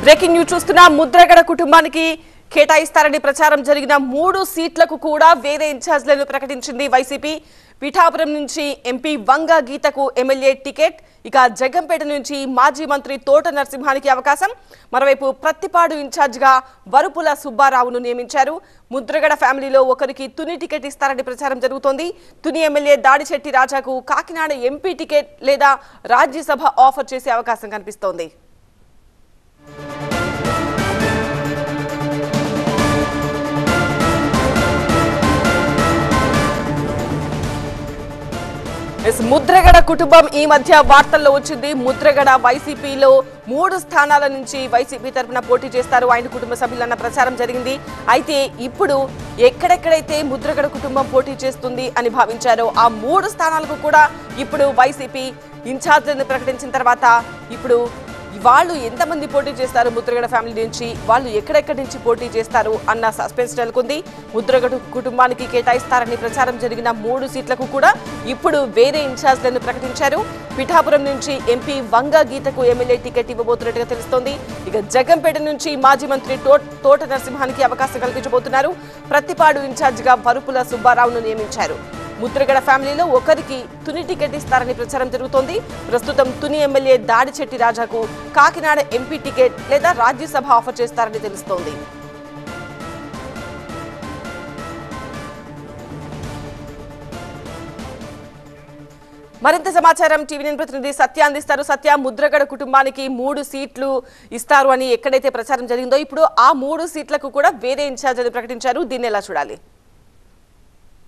Breaking news చూస్తున్నా. ముద్రగడ కుటుంబానికి కేటాయిస్తారని ప్రచారం జరిగిన 3 సీట్లకు కూడా వేరే ఇన్ఛార్జ్లను ప్రకటించింది వైసీపీ. పిఠాపురం నుంచి ఎంపీ వంగ గీతకు ఎమ్మెల్యే టికెట్, ఇక జగంపేట నుంచి మాజీ మంత్రి తోట నరసింహానికి అవకాశం. మరోవైపు ప్రత్తిపాడు ఇన్ఛార్జిగా వరుపుల సుబ్బారావును నియమించారు. ముద్రగడ ఫ్యామిలీలో ఒకరికి తుని టికెట్ ఇస్తారని ప్రచారం జరుగుతోంది. తుని ఎమ్మెల్యే దాడిశెట్టి రాజాకు కాకినాడ ఎంపీ టికెట్ లేదా రాజ్యసభ ఆఫర్ చేసే అవకాశం కనిపిస్తోంది. ముద్రగడ కుటుంబం ఈ మధ్య వార్తల్లో వచ్చింది. ముద్రగడ వైసీపీలో 3 స్థానాల నుంచి వైసీపీ తరఫున పోటీ చేస్తారు ఆయన కుటుంబ సభ్యులన్న ప్రచారం జరిగింది. అయితే ఇప్పుడు ఎక్కడెక్కడైతే ముద్రగడ కుటుంబం పోటీ చేస్తుంది అని భావించారో ఆ 3 స్థానాలకు కూడా ఇప్పుడు వైసీపీ ఇన్ఛార్జ్లను ప్రకటించిన తర్వాత ఇప్పుడు వాళ్ళు ఎంతమంది పోటీ చేస్తారు, ముద్రగడ ఫ్యామిలీ నుంచి వాళ్ళు ఎక్కడెక్కడి నుంచి పోటీ చేస్తారు అన్న సస్పెన్స్ నెలకొంది. ముద్రగడ కుటుంబానికి కేటాయిస్తారని ప్రచారం జరిగిన 3 సీట్లకు కూడా ఇప్పుడు వేరే ఇన్ఛార్జ్లను ప్రకటించారు. పిఠాపురం నుంచి ఎంపీ వంగ గీతకు ఎమ్మెల్యే టికెట్ ఇవ్వబోతున్నట్టుగా తెలుస్తోంది. ఇక జగంపేట నుంచి మాజీ మంత్రి తోట నరసింహానికి అవకాశం కల్పించబోతున్నారు. ప్రత్తిపాడు ఇన్ఛార్జిగా వరుపుల సుబ్బారావును నియమించారు. ముద్రగడ ఫ్యామిలీలో ఒకరికి తుని టికెట్ ఇస్తారని ప్రచారం జరుగుతోంది. ప్రస్తుతం తుని ఎమ్మెల్యే దాడిశెట్టి రాజాకు కాకినాడ ఎంపీ టికెట్ లేదా రాజ్యసభ ఆఫర్ చేస్తారని తెలుస్తోంది. మరింత సమాచారం టీవీ9 ప్రతినిధి సత్య అందిస్తారు. సత్య, ముద్రగడ కుటుంబానికి 3 సీట్లు ఇస్తారు అని ఎక్కడైతే ప్రచారం జరిగిందో ఇప్పుడు ఆ 3 సీట్లకు కూడా వేరే ఇన్ఛార్జ్ అని ప్రకటించారు. దీన్ని ఎలా చూడాలి?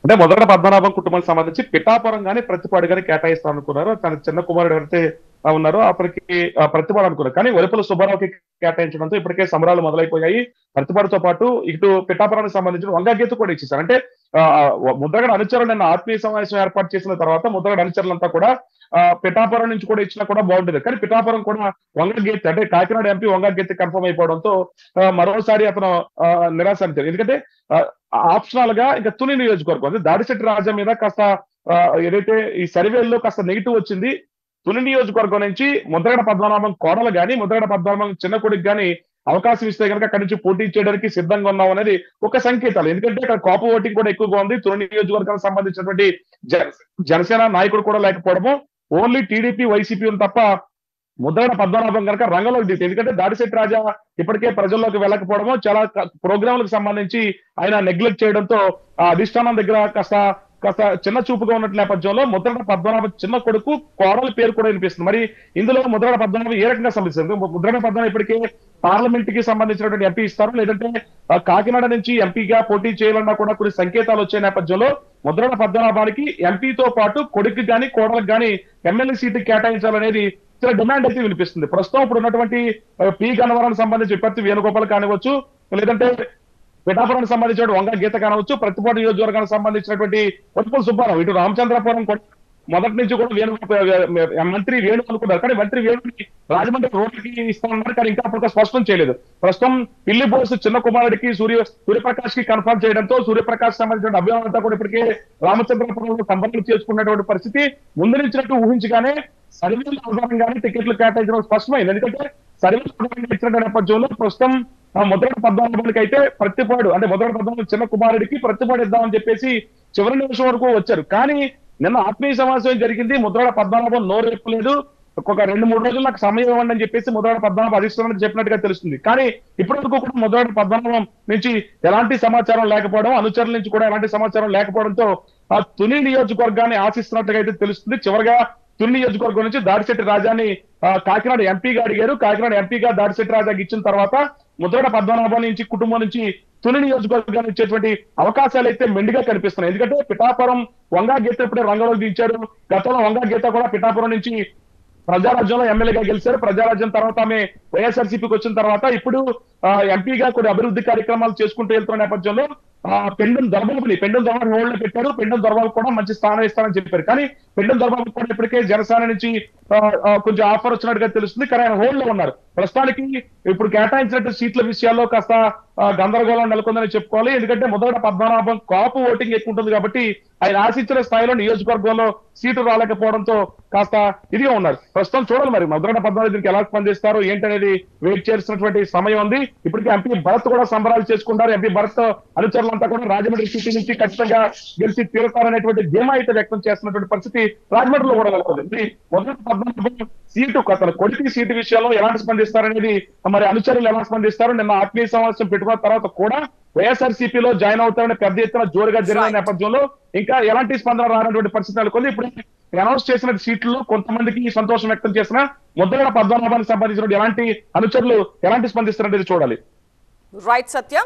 అంటే ముద్రగడ పద్మనాభం కుటుంబానికి సంబంధించి పిఠాపురం గానీ ప్రతిపాడు గానీ కేటాయిస్తా అనుకున్నారు. తన చిన్న కుమారుడు ఎవరైతే ఉన్నారో అప్పటికి ప్రతిపాడు అనుకున్నారు. కానీ వరుపుల సుబ్బారావుకి కేటాయించడంతో ఇప్పటికే సమరాలు మొదలైపోయాయి. ప్రతిపాడుతో పాటు ఇటు పిఠాపురానికి సంబంధించిన వంగ గీత కూడా ఇచ్చేసారు. అంటే ముద్రగడ అనుచరులు నిన్న ఆత్మీయ సమావేశం ఏర్పాటు చేసిన తర్వాత ముద్రగడ అనుచరులంతా కూడా పిఠాపురం నుంచి కూడా ఇచ్చినా కూడా బాగుంటుంది. కానీ పిఠాపురం కూడా వంగ గీత అంటే కాకినాడ ఎంపీ వంగ గీత కన్ఫర్మ్ అయిపోవడంతో మరోసారి అతను నిరాశ అనిచారు. ఎందుకంటే ఆప్షనల్ గా ఇంకా తుని నియోజకవర్గం అంటే దాడిశెట్టి రాజా మీద కాస్త ఏదైతే ఈ సర్వేల్లో కాస్త నెగిటివ్ వచ్చింది. తుని నియోజకవర్గం నుంచి ముద్రగడ పద్మనాభం కోడలు గాని ముద్రగడ పద్మనాభం చిన్న కొడుకు గాని అవకాశం ఇస్తే కనుక అక్కడి నుంచి పోటీ చేయడానికి సిద్ధంగా ఉన్నాం అనేది ఒక సంకేతాలు. ఎందుకంటే అక్కడ కాపు ఓటింగ్ కూడా ఎక్కువగా ఉంది. తుని నియోజకవర్గానికి సంబంధించినటువంటి జనసేన నాయకుడు కూడా లేకపోవడము, ఓన్లీ టీడీపీ వైసీపీ తప్ప ముద్రగడ పద్మనాభం కనుక రంగంలోకి దిగుతుంది. ఎందుకంటే దాడిశెట్టి రాజా ఇప్పటికే ప్రజల్లోకి వెళ్ళకపోవడము, చాలా ప్రోగ్రాంలకు సంబంధించి ఆయన నెగ్లెక్ట్ చేయడంతో ఆ అధిష్టానం దగ్గర కాస్త చిన్న చూపుగా ఉన్న నేపథ్యంలో ముద్రగడ పద్మనాభం చిన్న కొడుకు కోడల పేరు కూడా వినిపిస్తుంది. మరి ఇందులో ముద్రగడ పద్మనాభం ఏ రకంగా సంబంధిస్తుంది? ముద్రగడ పద్మనాభం ఇప్పటికే పార్లమెంట్ కి సంబంధించినటువంటి ఎంపీ ఇస్తారు, లేదంటే కాకినాడ నుంచి ఎంపీగా పోటీ చేయాలన్నా కూడా కొన్ని సంకేతాలు వచ్చే నేపథ్యంలో ముద్రగడ పద్మనాభానికి ఎంపీతో పాటు కొడుకు గాని కోడలకు గాని ఎమ్మెల్యే సీటు కేటాయించాలనేది డిమాండ్ అయితే వినిపిస్తుంది. ప్రస్తుతం ఇప్పుడు ఉన్నటువంటి పి గన్నవరానికి సంబంధించి విపత్తి వేణుగోపాల్ కానివచ్చు, లేదంటే పిఠాపురానికి సంబంధించిన వంగ గీత కానవచ్చు, ప్రతిపాడు నియోజకవర్గానికి సంబంధించినటువంటి వరుపుల సుబ్బారావు, ఇటు రామచంద్రపురం మొదటి నుంచి కూడా మంత్రి వేణు అనుకున్నారు. కానీ మంత్రి వేణుని రాజమండ్రి రోడ్డుకి ఇస్తామన్నారు, కానీ ఇంకా అప్పటికే స్పష్టం చేయలేదు. ప్రస్తుతం పిల్లి బోసు చిన్న కుమారుడికి సూర్యప్రకాష్ కి కన్ఫర్మ్ చేయడంతో సూర్యప్రకాష్ సంబంధించిన అభియానంతా కూడా ఇప్పటికే రామచంద్రపురంలో సంబంధం చేసుకున్నటువంటి పరిస్థితి ముందు నుంచినట్టు ఊహించగానే సర్వేల ఆధారంగానే టికెట్లు కేటాయించడం స్పష్టమైంది. ఎందుకంటే సర్వేల ఆధారంగా ఇచ్చిన నేపథ్యంలో ప్రస్తుతం ముద్రగడ పద్మనాభానికి అయితే ప్రతిపాడు అంటే ముద్రగడ పద్మనాభం చిన్న కుమారుడికి ప్రతిపాడు ఇద్దామని చెప్పేసి చివరి నిమిషం వరకు వచ్చారు. కానీ నిన్న ఆత్మీయ సమావేశం జరిగింది. ముద్రగడ పద్మనాభం నోరెప్పలేదు. ఒక 2-3 రోజులు నాకు సమయం ఇవ్వండి అని చెప్పేసి ముద్రగడ పద్మనాభం అధిష్టానం చెప్పినట్టుగా తెలుస్తుంది. కానీ ఇప్పటి వరకు కూడా ముద్రగడ పద్మనాభం నుంచి ఎలాంటి సమాచారం లేకపోవడం, అనుచరుల నుంచి కూడా ఎలాంటి సమాచారం లేకపోవడంతో ఆ తుని నియోజకవర్గాన్ని ఆశిస్తున్నట్టుగా అయితే తెలుస్తుంది. చివరిగా తుని నియోజకవర్గం నుంచి దాడిశెట్టి రాజాని కాకినాడ ఎంపీగా అడిగారు. కాకినాడ ఎంపీగా దాడిశెట్టి రాజాకి ఇచ్చిన తర్వాత ముద్రగడ పద్మనాభం నుంచి కుటుంబం నుంచి తుని నియోజకవర్గాన్ని ఇచ్చేటువంటి అవకాశాలు అయితే మెండుగా కనిపిస్తున్నాయి. ఎందుకంటే పిఠాపురం వంగ గీత ఇప్పుడే రంగంలోకి దించారు. గతంలో వంగ గీత కూడా పిఠాపురం నుంచి ప్రజారాజ్యంలో ఎమ్మెల్యేగా గెలిచారు. ప్రజారాజ్యం తర్వాత ఆమె వైఎస్ఆర్సీపీకి వచ్చిన తర్వాత ఇప్పుడు ఎంపీగా కొన్ని అభివృద్ధి కార్యక్రమాలు చేసుకుంటూ వెళ్తున్న నేపథ్యంలో పెండం దొరబాబు హోల్డ్ లో పెట్టారు. పెండం దొరబాబు కూడా మంచి స్థానం ఇస్తారని చెప్పారు. కానీ పెండం దొరబాబు కూడా ఇప్పటికే జనసేన నుంచి కొంచెం ఆఫర్ వచ్చినట్టుగా తెలుస్తుంది. కానీ ఆయన హోల్డ్ లో ఉన్నారు. ప్రస్తుతానికి ఇప్పుడు కేటాయించినట్టు సీట్ల విషయాల్లో కాస్త గందరగోళం నెలకొందని చెప్పుకోవాలి. ఎందుకంటే మొదట పద్మనాభం కాపు ఓటింగ్ ఎక్కువ ఉంటుంది కాబట్టి ఆయన ఆశించిన స్థాయిలో నియోజకవర్గంలో సీటు రాలేకపోవడంతో కాస్త ఇదిగా ఉన్నారు. ప్రస్తుతం చూడాలి మరి మొదట పద్మనాభం దీనికి ఎలా స్పందిస్తారో ఏంటనేది వెయిట్ చేయాల్సినటువంటి సమయం ఉంది. ఇప్పటికీ ఎంపీ భరత్ కూడా సంబరాలు చేసుకుంటారు. ఎంపీ భరత్ అనుచరులంతా కూడా రాజమండ్రి సిటీ నుంచి ఖచ్చితంగా గెలిచి తీరుతారనేటువంటి ధీమా అయితే వ్యక్తం చేస్తున్నటువంటి పరిస్థితి రాజమండ్రిలో కూడా నెలకొంది. మొదటి పద్మనాభం సీటు అతను కొడుకు సీటు విషయంలో ఎలాంటి స్పందిస్తారనేది మరి అనుచరులు ఎలా స్పందిస్తారు. నిన్న ఆత్మీయ సమావేశం పెట్టుకున్న తర్వాత కూడా వైఎస్ఆర్సీపీలో జాయిన్ అవుతారని పెద్ద ఎత్తున జోరుగా జరిగిన నేపథ్యంలో ఇంకా ఎలాంటి స్పందన రానటువంటి పరిస్థితి నెలకొంది. ఇప్పుడు అనౌన్స్ చేసిన సీట్లలో కొంతమందికి సంతోషం వ్యక్తం చేసిన ముద్రగడ పద్మనాభానికి సంబంధించిన ఎలాంటి అనుచరులు ఎలాంటి స్పందిస్తారనేది చూడాలి. రైట్ సత్య.